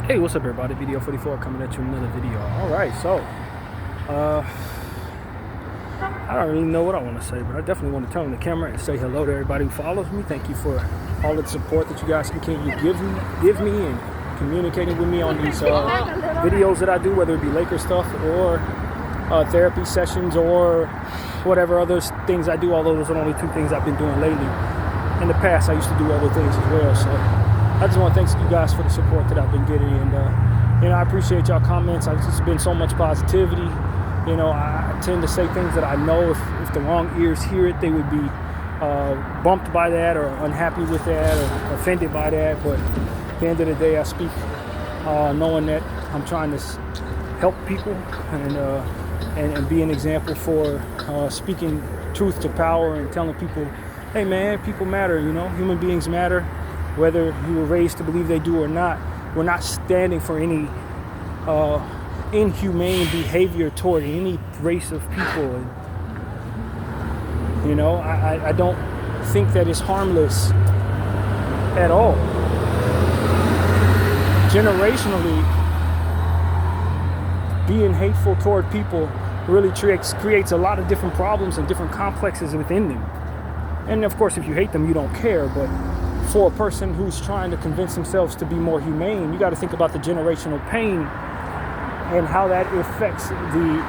Hey, what's up everybody? Video 44 coming at you with another video. Alright, so I don't really know what I want to say, but I definitely want to turn on the camera and say hello to everybody who follows me. Thank you for all the support that you guys continue to give me and communicating with me on these videos that I do, whether it be Lakers stuff or therapy sessions or whatever other things I do, although those are only two things I've been doing lately. In the past, I used to do other things as well, so I just want to thank you guys for the support that I've been getting, and I appreciate y'all comments. It's been so much positivity. I tend to say things that I know if the wrong ears hear it, they would be bumped by that or unhappy with that or offended by that. But at the end of the day, I speak knowing that I'm trying to help people and be an example for speaking truth to power and telling people, hey man, people matter. Human beings matter. Whether you were raised to believe they do or not, we're not standing for any inhumane behavior toward any race of people. I don't think that it's harmless at all. Generationally, being hateful toward people really creates a lot of different problems and different complexes within them. And of course, if you hate them, you don't care, but for a person who's trying to convince themselves to be more humane, you got to think about the generational pain and how that affects the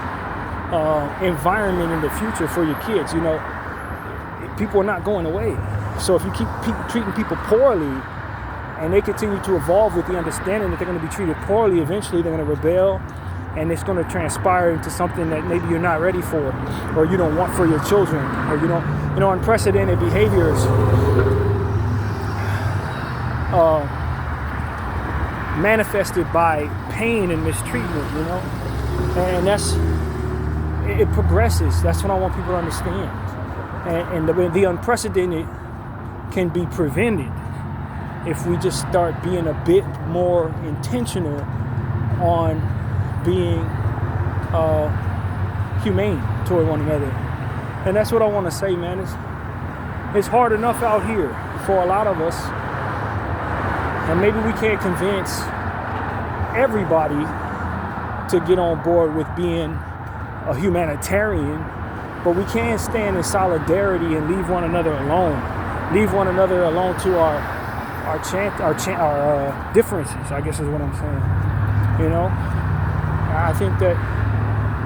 environment in the future for your kids. People are not going away. So if you keep treating people poorly and they continue to evolve with the understanding that they're going to be treated poorly, eventually they're going to rebel, and it's going to transpire into something that maybe you're not ready for, or you don't want for your children, or unprecedented behaviors manifested by pain and mistreatment, and it progresses. That's what I want people to understand. And the unprecedented can be prevented if we just start being a bit more intentional on being humane toward one another. And that's what I want to say, man. It's hard enough out here for a lot of us. And maybe we can't convince everybody to get on board with being a humanitarian, but we can stand in solidarity and leave one another alone. Leave one another alone to our differences, I guess is what I'm saying. I think that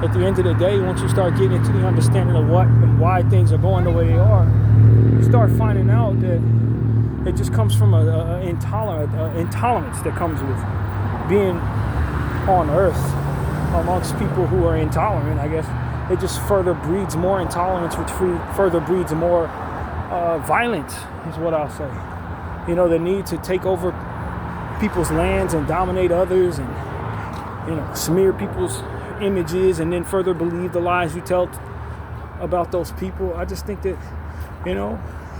at the end of the day, once you start getting into the understanding of what and why things are going the way they are, you start finding out that it just comes from an intolerance that comes with being on earth amongst people who are intolerant. I guess it just further breeds more intolerance, which further breeds more violence, is what I'll say. The need to take over people's lands and dominate others and, smear people's images and then further believe the lies you tell about those people. I just think that,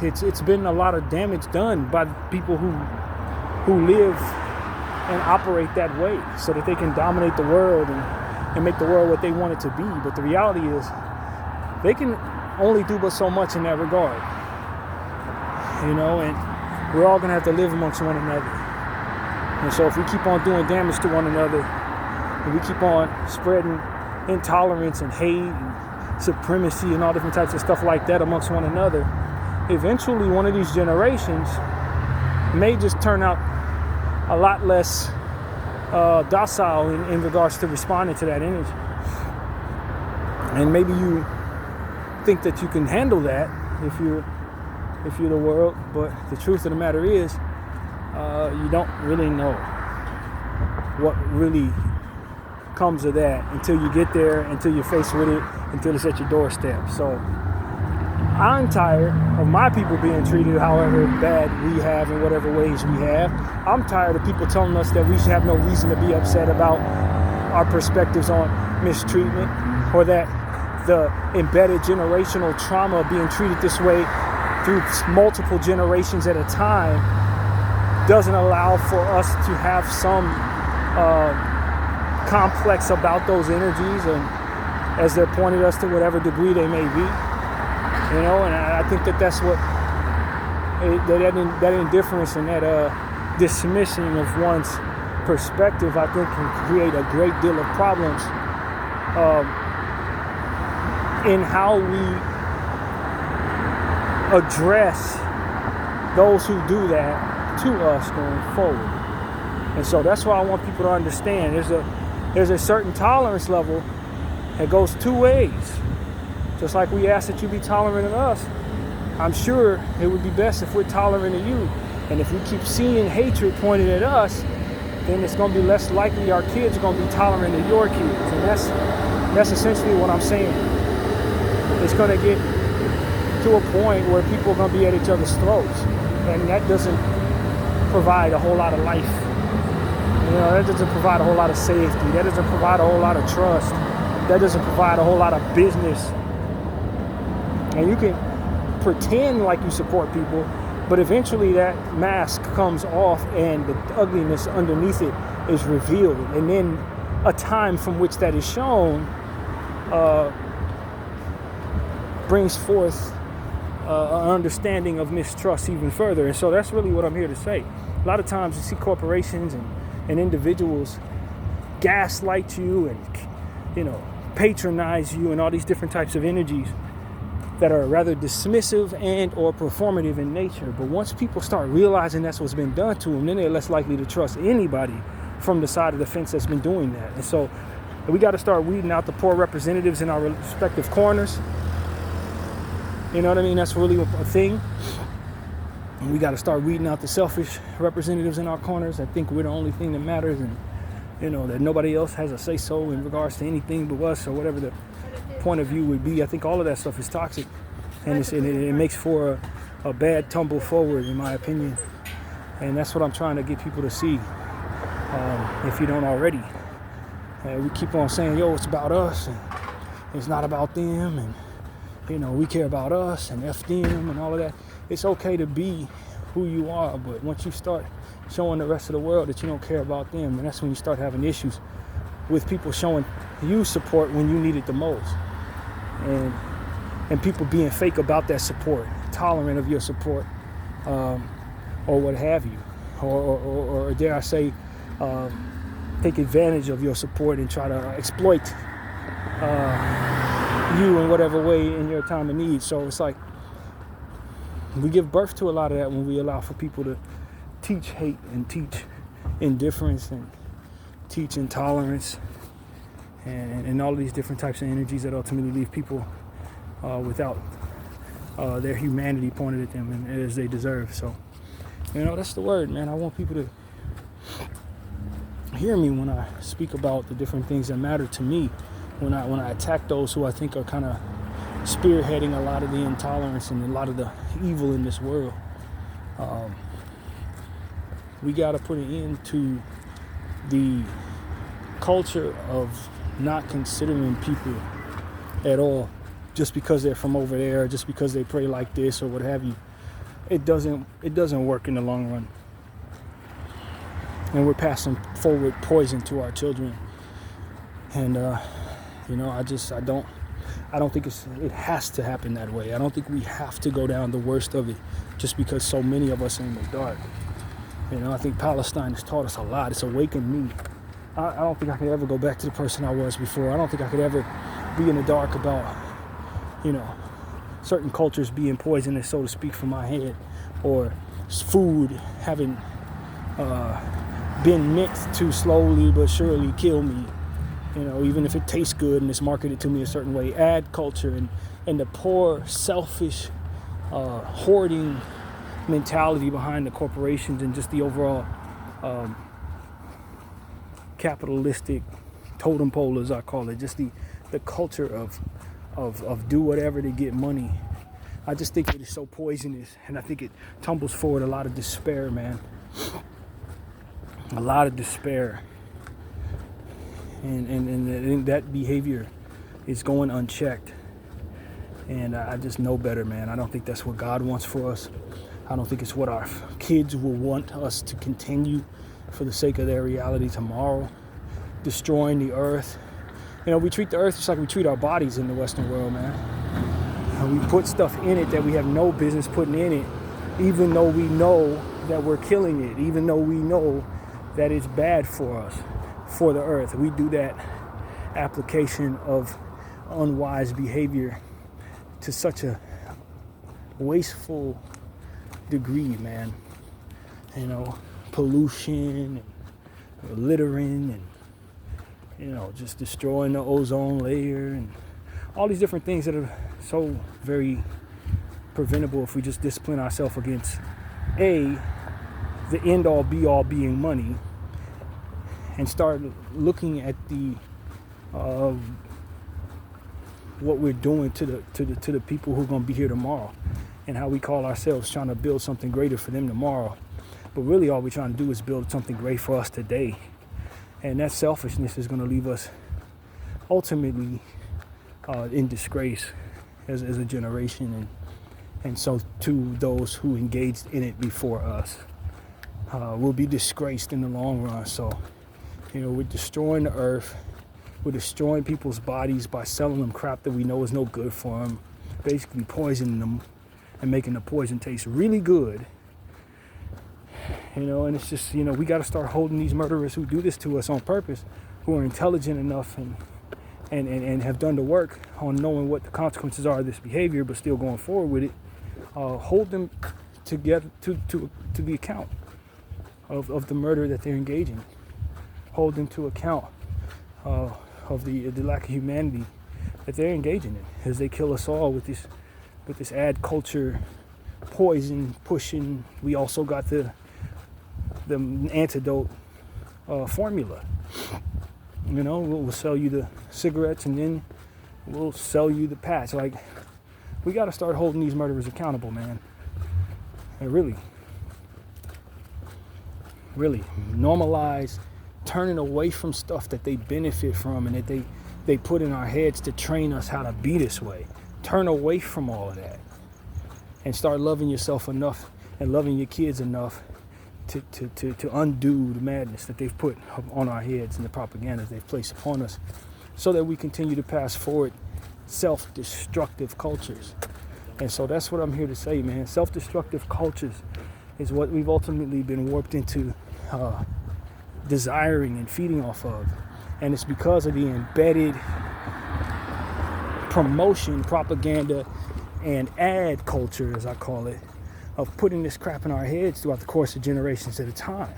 it's been a lot of damage done by the people who live and operate that way so that they can dominate the world and make the world what they want it to be. But the reality is they can only do but so much in that regard. And we're all going to have to live amongst one another. And so if we keep on doing damage to one another, and we keep on spreading intolerance and hate and supremacy and all different types of stuff like that amongst one another, eventually one of these generations may just turn out a lot less docile in regards to responding to that energy. And maybe you think that you can handle that if you're the world, but the truth of the matter is you don't really know what really comes of that until you get there, until you're faced with it, until it's at your doorstep. So I'm tired of my people being treated however bad we have in whatever ways we have. I'm tired of people telling us that we should have no reason to be upset about our perspectives on mistreatment, or that the embedded generational trauma of being treated this way through multiple generations at a time doesn't allow for us to have some complex about those energies, and as they're pointed us to whatever degree they may be. And I think that's what that indifference and that dismissing of one's perspective, I think, can create a great deal of problems in how we address those who do that to us going forward. And so that's why I want people to understand there's a certain tolerance level that goes two ways. Just like we ask that you be tolerant of us, I'm sure it would be best if we're tolerant of you. And if we keep seeing hatred pointed at us, then it's going to be less likely our kids are going to be tolerant of your kids. And that's essentially what I'm saying. It's going to get to a point where people are going to be at each other's throats. And that doesn't provide a whole lot of life. That doesn't provide a whole lot of safety. That doesn't provide a whole lot of trust. That doesn't provide a whole lot of business. And you can pretend like you support people, but eventually that mask comes off and the ugliness underneath it is revealed. And then a time from which that is shown brings forth an understanding of mistrust even further. And so that's really what I'm here to say. A lot of times you see corporations and individuals gaslight you and patronize you and all these different types of energies that are rather dismissive and or performative in nature. But once people start realizing that's what's been done to them, then they're less likely to trust anybody from the side of the fence that's been doing that. And so we got to start weeding out the poor representatives in our respective corners. You know what I mean? That's really a thing. And we got to start weeding out the selfish representatives in our corners. I think we're the only thing that matters, and that nobody else has a say-so in regards to anything but us, or whatever the point of view would be. I think all of that stuff is toxic, and it makes for a bad tumble forward, in my opinion. And that's what I'm trying to get people to see, if you don't already. We keep on saying, it's about us, and it's not about them, and we care about us, and F them, and all of that. It's okay to be who you are, but once you start showing the rest of the world that you don't care about them, and that's when you start having issues with people showing you support when you need it the most, and people being fake about that support, tolerant of your support, or what have you, or dare I say, take advantage of your support and try to exploit you in whatever way in your time of need. So it's like we give birth to a lot of that when we allow for people to teach hate and teach indifference and teach intolerance and all of these different types of energies that ultimately leave people without their humanity pointed at them and as they deserve. So, that's the word, man. I want people to hear me when I speak about the different things that matter to me, when I attack those who I think are kind of spearheading a lot of the intolerance and a lot of the evil in this world. We got to put an end to the culture of not considering people at all just because they're from over there, just because they pray like this or what have you. It doesn't work in the long run. And we're passing forward poison to our children. And I don't think it has to happen that way. I don't think we have to go down the worst of it just because so many of us are in the dark. I think Palestine has taught us a lot. It's awakened me. I don't think I could ever go back to the person I was before. I don't think I could ever be in the dark about, certain cultures being poisonous, so to speak, for my head, or food having been meant to slowly but surely kill me. Even if it tastes good and it's marketed to me a certain way. Ad culture and the poor, selfish, hoarding mentality behind the corporations and just the overall capitalistic totem pole, as I call it. Just the culture of do whatever to get money. I just think it is so poisonous, and I think it tumbles forward a lot of despair, man. A lot of despair. And that behavior is going unchecked. And I just know better, man. I don't think that's what God wants for us. I don't think it's what our kids will want us to continue for the sake of their reality tomorrow. Destroying the earth. We treat the earth just like we treat our bodies in the Western world, man. And we put stuff in it that we have no business putting in it, even though we know that we're killing it, even though we know that it's bad for us, for the earth. We do that application of unwise behavior to such a wasteful degree, man. You know, pollution and littering and, you know, just destroying the ozone layer and all these different things that are so very preventable if we just discipline ourselves against the end all be all being money, and start looking at the what we're doing to the people who are going to be here tomorrow, and how we call ourselves trying to build something greater for them tomorrow. But really all we're trying to do is build something great for us today. And that selfishness is going to leave us ultimately in disgrace as a generation, and so to those who engaged in it before us will be disgraced in the long run. So, you know, we're destroying the earth. We're destroying people's bodies by selling them crap that we know is no good for them, basically poisoning them and making the poison taste really good. You know, and it's just, you know, we got to start holding these murderers who do this to us on purpose, who are intelligent enough and have done the work on knowing what the consequences are of this behavior, but still going forward with it. Hold them together to the account of the murder that they're engaging. Hold them to account of the lack of humanity that they're engaging in, as they kill us all with this ad culture poison pushing. We also got the antidote formula. You know, we'll sell you the cigarettes and then we'll sell you the patch. Like, we got to start holding these murderers accountable, man. And really normalize turning away from stuff that they benefit from and that they put in our heads to train us how to be this way. Turn away from all of that and start loving yourself enough and loving your kids enough to undo the madness that they've put on our heads and the propaganda they've placed upon us, so that we continue to pass forward self-destructive cultures. And so that's what I'm here to say, man. Self-destructive cultures is what we've ultimately been warped into desiring and feeding off of. And it's because of the embedded promotion, propaganda, and ad culture, as I call it, of putting this crap in our heads throughout the course of generations at a time.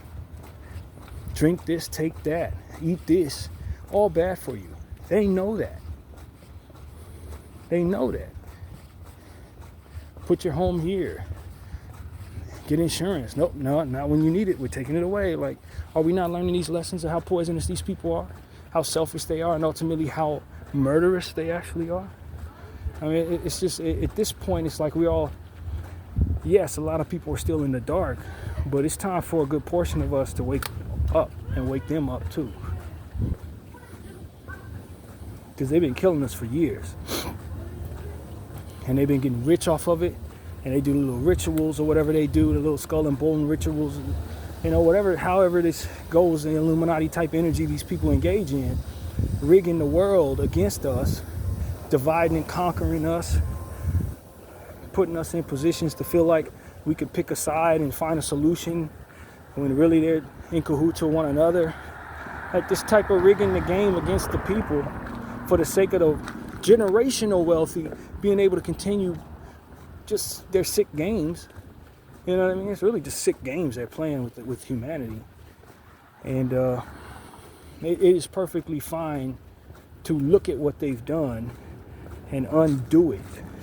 Drink this, take that, eat this, all bad for you. They know that. They know that. Put your home here. Get insurance. Nope, no, not when you need it. We're taking it away. Like, are we not learning these lessons of how poisonous these people are? How selfish they are, and ultimately how murderous they actually are? I mean, it's just, at this point, it's like we all, yes, a lot of people are still in the dark, but it's time for a good portion of us to wake up and wake them up too. Because they've been killing us for years. And they've been getting rich off of it. And they do little rituals or whatever they do, the little skull and bone rituals, you know, whatever, however this goes, the Illuminati type energy these people engage in, rigging the world against us, dividing and conquering us, putting us in positions to feel like we could pick a side and find a solution when really they're in cahoots with one another. Like this type of rigging the game against the people for the sake of the generational wealthy being able to continue just their sick games. You know what I mean? It's really just sick games they're playing with humanity. And it is perfectly fine to look at what they've done and undo it.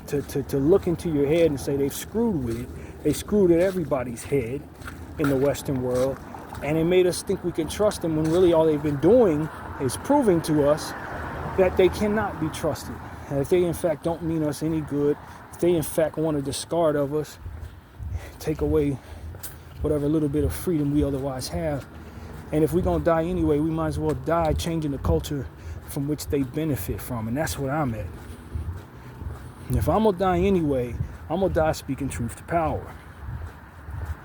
To look into your head and say they've screwed with it. They screwed at everybody's head in the Western world. And it made us think we can trust them when really all they've been doing is proving to us that they cannot be trusted. And if they in fact don't mean us any good, if they in fact want to discard of us, take away whatever little bit of freedom we otherwise have. And if we're going to die anyway, we might as well die changing the culture from which they benefit from. And that's what I'm at. And if I'm going to die anyway, I'm going to die speaking truth to power.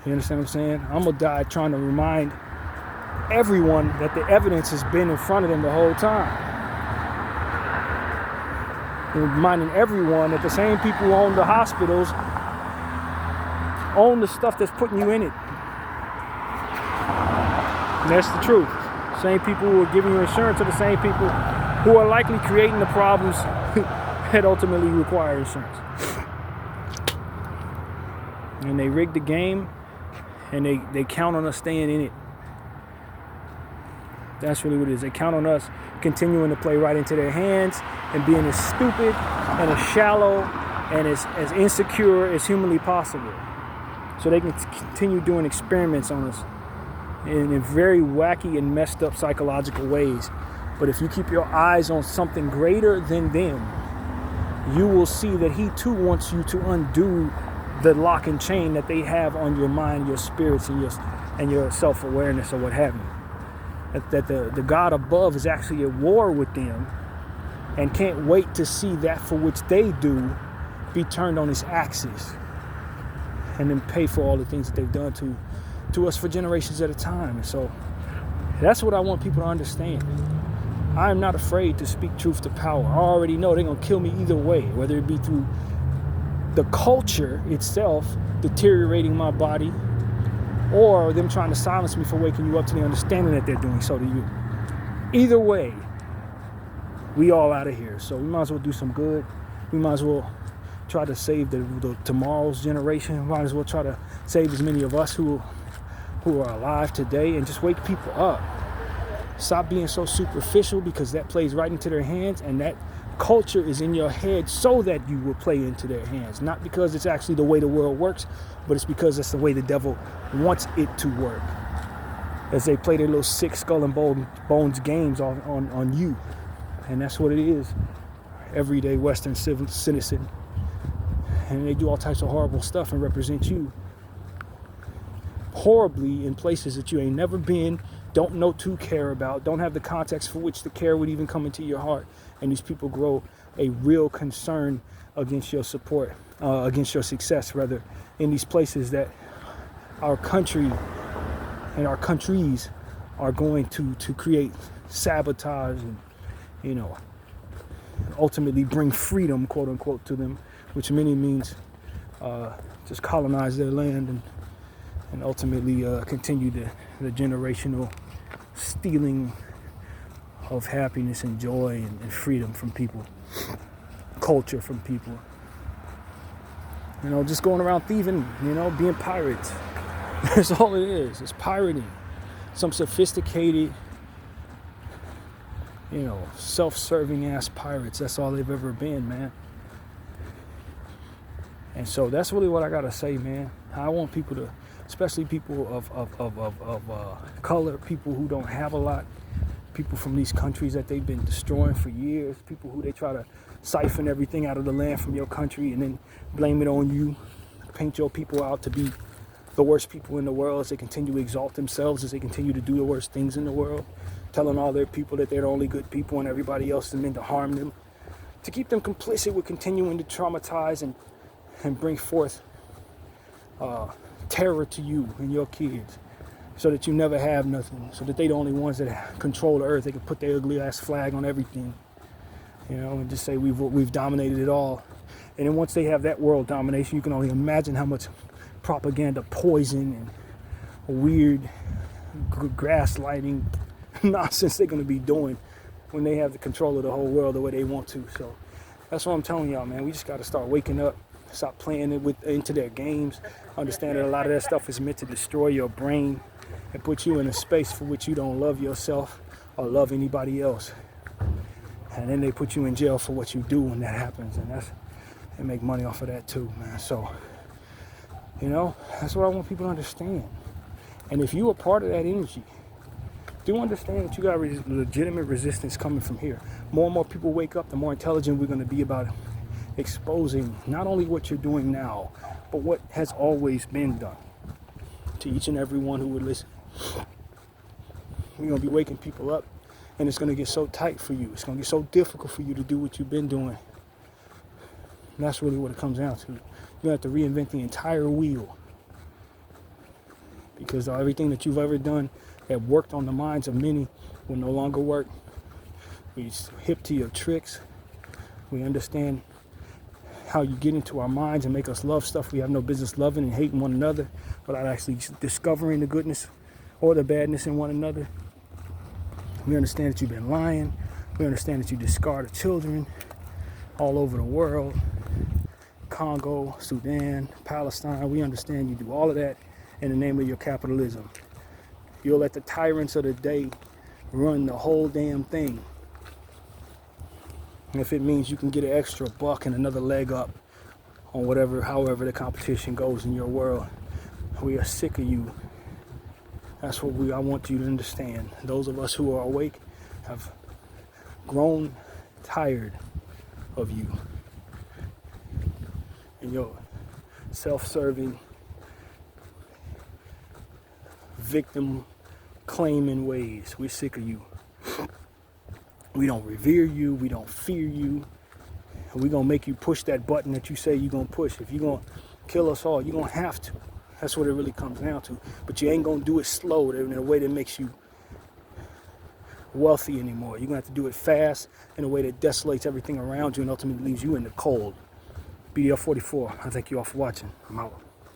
You understand what I'm saying? I'm going to die trying to remind everyone that the evidence has been in front of them the whole time. And reminding everyone that the same people who own the hospitals own the stuff that's putting you in it. And that's the truth. Same people who are giving you insurance are the same people who are likely creating the problems that ultimately require insurance. And they rig the game, and they count on us staying in it. That's really what it is. They count on us continuing to play right into their hands and being as stupid and as shallow and as insecure as humanly possible. So they can continue doing experiments on us in very wacky and messed up psychological ways. But if you keep your eyes on something greater than them, you will see that he too wants you to undo the lock and chain that they have on your mind, your spirits, and your self-awareness or what have you. That the God above is actually at war with them and can't wait to see that for which they do be turned on its axis and then pay for all the things that they've done to us for generations at a time. And so that's what I want people to understand. I am not afraid to speak truth to power. I already know they're going to kill me either way, whether it be through the culture itself deteriorating my body or them trying to silence me for waking you up to the understanding that they're doing so to you. Either way, we all out of here. So we might as well do some good. We might as well try to save the tomorrow's generation. We might as well try to save as many of us who are alive today and just wake people up. Stop being so superficial, because that plays right into their hands, and that culture is in your head so that you will play into their hands. Not because it's actually the way the world works, but it's because it's the way the devil wants it to work. As they play their little sick skull and bones games on you. And that's what it is. Everyday Western citizen. And they do all types of horrible stuff and represent you horribly in places that you ain't never been, don't know to care about, don't have the context for which the care would even come into your heart. And these people grow a real concern against your support, against your success, rather, in these places that our country and our countries are going to create sabotage and, ultimately bring freedom, quote unquote, to them, which many means just colonize their land and ultimately continue the generational stealing of happiness and joy and freedom from people, culture from people. Just going around thieving, being pirates. That's all it is. It's pirating. Some sophisticated, self-serving ass pirates. That's all they've ever been, man. And so that's really what I gotta say, man. I want people to, especially people of color, people who don't have a lot, people from these countries that they've been destroying for years, people who they try to siphon everything out of the land from your country and then blame it on you, paint your people out to be the worst people in the world as they continue to exalt themselves, as they continue to do the worst things in the world, telling all their people that they're the only good people and everybody else is meant to harm them, to keep them complicit with continuing to traumatize and bring forth terror to you and your kids, so that you never have nothing, so that they the only ones that control the earth. They can put their ugly ass flag on everything, and just say we've dominated it all. And then once they have that world domination, you can only imagine how much propaganda, poison, and weird gaslighting nonsense they're going to be doing when they have the control of the whole world the way they want to. So that's what I'm telling y'all, man. We just got to start waking up. Stop playing it into their games. Understand that a lot of that stuff is meant to destroy your brain and put you in a space for which you don't love yourself or love anybody else. And then they put you in jail for what you do when that happens. And they make money off of that too, man. So, that's what I want people to understand. And if you are part of that energy, do understand that you got legitimate resistance coming from here. More and more people wake up, the more intelligent we're going to be about exposing not only what you're doing now, but what has always been done, to each and every one who would listen. We're going to be waking people up, and it's going to get so tight for you. It's going to get so difficult for you to do what you've been doing. And that's really what it comes down to. You have to reinvent the entire wheel, because everything that you've ever done that worked on the minds of many will no longer work. We're hip to your tricks. We understand how you get into our minds and make us love stuff we have no business loving and hating one another, without actually discovering the goodness or the badness in one another. We understand that you've been lying. We understand that you discarded children all over the world. Congo, Sudan, Palestine. We understand you do all of that in the name of your capitalism. You'll let the tyrants of the day run the whole damn thing. And if it means you can get an extra buck and another leg up on however the competition goes in your world, we are sick of you. That's what I want you to understand. Those of us who are awake have grown tired of you and your self-serving, victim claiming ways. We're sick of you. We don't revere you. We don't fear you. And we're going to make you push that button that you say you're going to push. If you're going to kill us all, you're going to have to. That's what it really comes down to. But you ain't going to do it slow in a way that makes you wealthy anymore. You're going to have to do it fast in a way that desolates everything around you and ultimately leaves you in the cold. BDL 44, I thank you all for watching. I'm out.